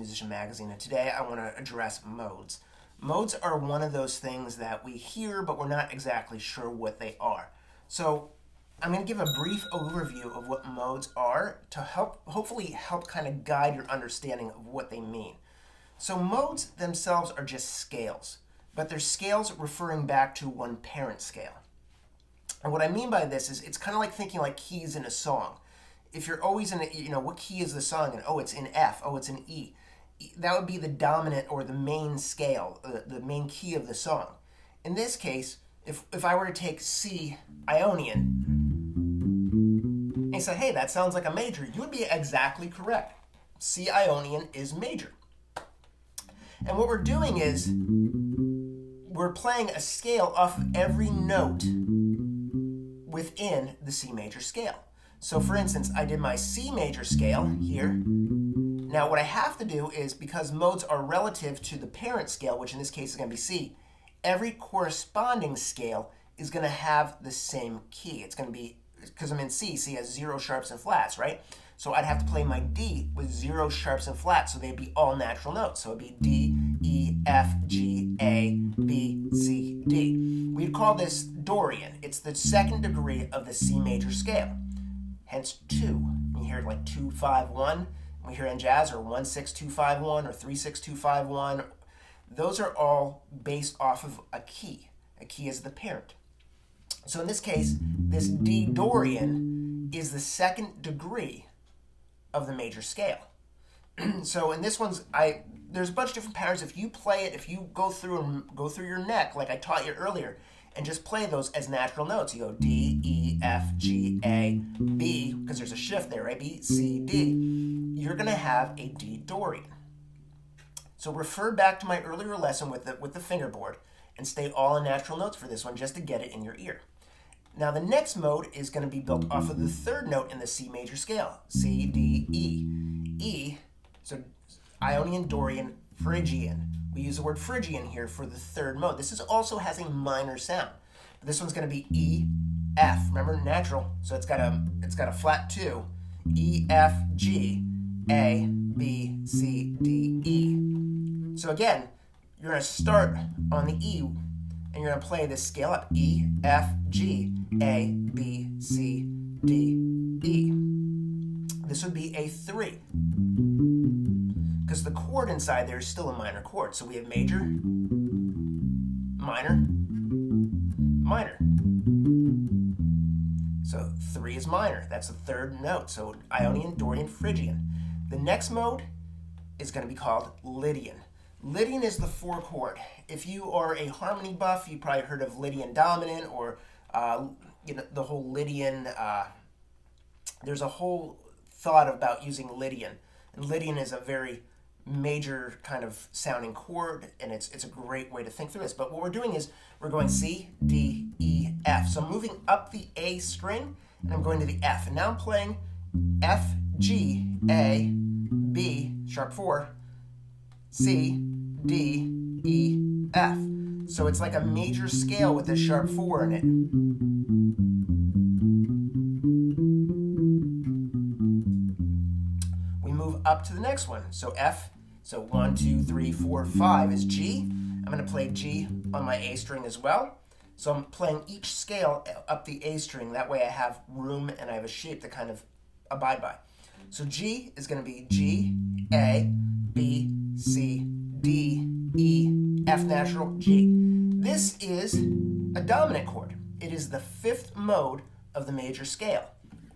Musician Magazine, and today I want to address modes. Modes are one of those things that we hear, but we're not exactly sure what they are. So I'm going to give a brief overview of what modes are to hopefully help kind of guide your understanding of what they mean. So modes themselves are just scales, but they're scales referring back to one parent scale. And what I mean by this is it's kind of like thinking like keys in a song. If you're always in what key is the song? And it's in F, it's in E. That would be the dominant or the main scale, the main key of the song. In this case, if I were to take C Ionian and say, hey, that sounds like a major, you would be exactly correct. C Ionian is major. And what we're doing is we're playing a scale off of every note within the C major scale. So for instance, I did my C major scale here. Now what I have to do is, because modes are relative to the parent scale, which in this case is going to be C, every corresponding scale is going to have the same key. It's going to be, because I'm in C, C has 0 sharps and flats, right? So I'd have to play my D with 0 sharps and flats, so they'd be all natural notes. So it'd be D, E, F, G, A, B, C, D. We'd call this Dorian. It's the second degree of the C major scale. Hence 2. You hear like 2, 5, 1. We hear in jazz, or 1, 6, 2, 5, 1, or 3, 6, 2, 5, 1. Those are all based off of a key. A key is the parent. So in this case, this D Dorian is the second degree of the major scale. So in this one's, there's a bunch of different patterns. If you play it, if you go through your neck like I taught you earlier, and just play those as natural notes. You go D, E, F, G, A, B, because there's a shift there, right? B, C, D. You're going to have a D Dorian. So refer back to my earlier lesson with the fingerboard and stay all in natural notes for this one just to get it in your ear. Now the next mode is going to be built off of the third note in the C major scale. C, D, E. E, so Ionian, Dorian, Phrygian. We use the word Phrygian here for the third mode. This also has a minor sound. This one's going to be E, F. Remember, natural, so it's got a flat 2. E, F, G, A, B, C, D, E. So again, you're going to start on the E, and you're going to play this scale up. E, F, G, A, B, C, D, E. This would be a 3. Because the chord inside there is still a minor chord. So we have major, minor, minor. So 3 is minor. That's the third note. So Ionian, Dorian, Phrygian. The next mode is going to be called Lydian. Lydian is the 4 chord. If you are a harmony buff, you probably heard of Lydian dominant, or the whole Lydian. There's a whole thought about using Lydian. And Lydian is a very major kind of sounding chord, and it's a great way to think through this. But what we're doing is we're going C, D, E, F. So I'm moving up the A string, and I'm going to the F. And now I'm playing F, G, A, B, sharp 4, C, D, E, F. So it's like a major scale with a sharp 4 in it. We move up to the next one. So F, so 1, 2, 3, 4, 5 is G. I'm going to play G on my A string as well. So I'm playing each scale up the A string. That way I have room and I have a shape to kind of abide by. So G is going to be G, A, B, C, D, E, F natural, G. This is a dominant chord. It is the 5th mode of the major scale,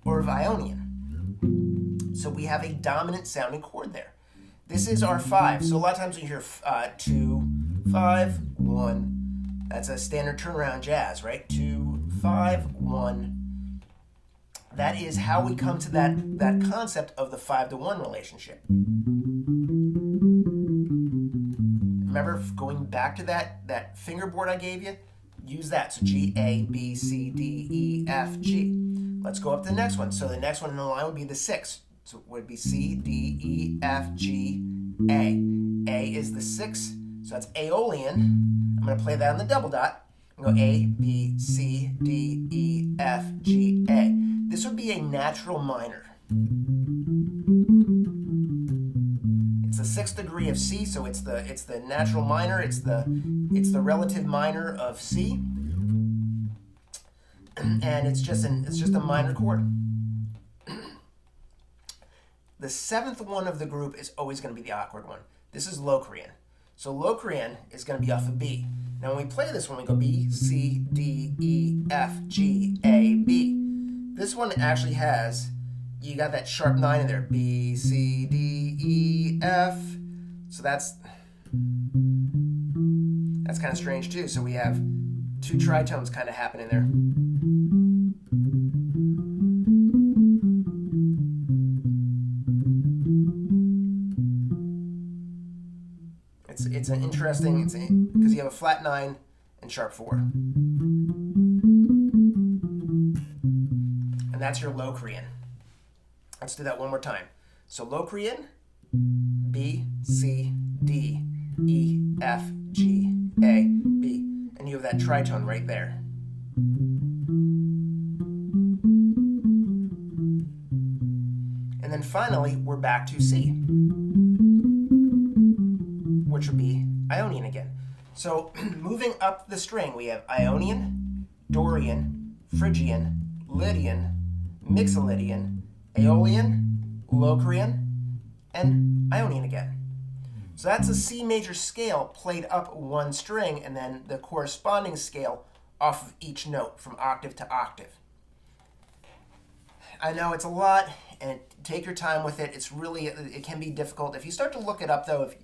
or of Ionian. So we have a dominant sounding chord there. This is our 5. So a lot of times you hear 2, 5, 1. That's a standard turnaround jazz, right? 2, 5, 1. That is how we come to that concept of the 5-to-1 relationship. Remember, going back to that fingerboard I gave you, use that. So G, A, B, C, D, E, F, G. Let's go up to the next one. So the next one in the line would be the 6. So it would be C, D, E, F, G, A. A is the 6, so that's Aeolian. I'm going to play that on the double dot. I'm going to go A, B, C, D, E, F, G, A. This would be a natural minor. It's the sixth degree of C, so it's the natural minor, it's the relative minor of C, and it's just a minor chord. The seventh one of the group is always going to be the awkward one. This is Locrian. So Locrian is going to be off of B. Now when we play this one, we go B, C, D, E, F, G, A, B. This one actually has, you got that sharp 9 in there. B, C, D, E, F. So that's kind of strange too. So we have two tritones kind of happening there. It's an interesting, because you have a flat 9 and sharp 4. And that's your Locrian. Let's do that one more time. So Locrian, B, C, D, E, F, G, A, B. And you have that tritone right there. And then finally, we're back to C, which would be Ionian again. So moving up the string, we have Ionian, Dorian, Phrygian, Lydian, Mixolydian, Aeolian, Locrian, and Ionian again. So that's a C major scale played up one string, and then the corresponding scale off of each note from octave to octave. I know it's a lot, and take your time with it. It can be difficult. If you start to look it up, though, if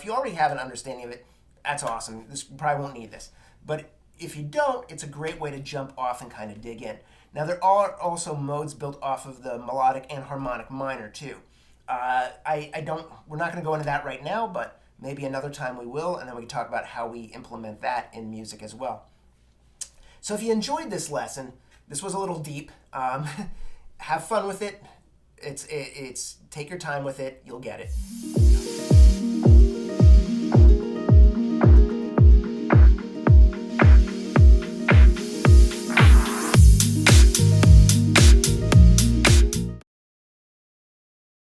you already have an understanding of it, that's awesome. You probably won't need this. But if you don't, it's a great way to jump off and kind of dig in. Now, there are also modes built off of the melodic and harmonic minor, too. We're not going to go into that right now, but maybe another time we will, and then we can talk about how we implement that in music as well. So if you enjoyed this lesson, this was a little deep. Have fun with it. It's take your time with it. You'll get it.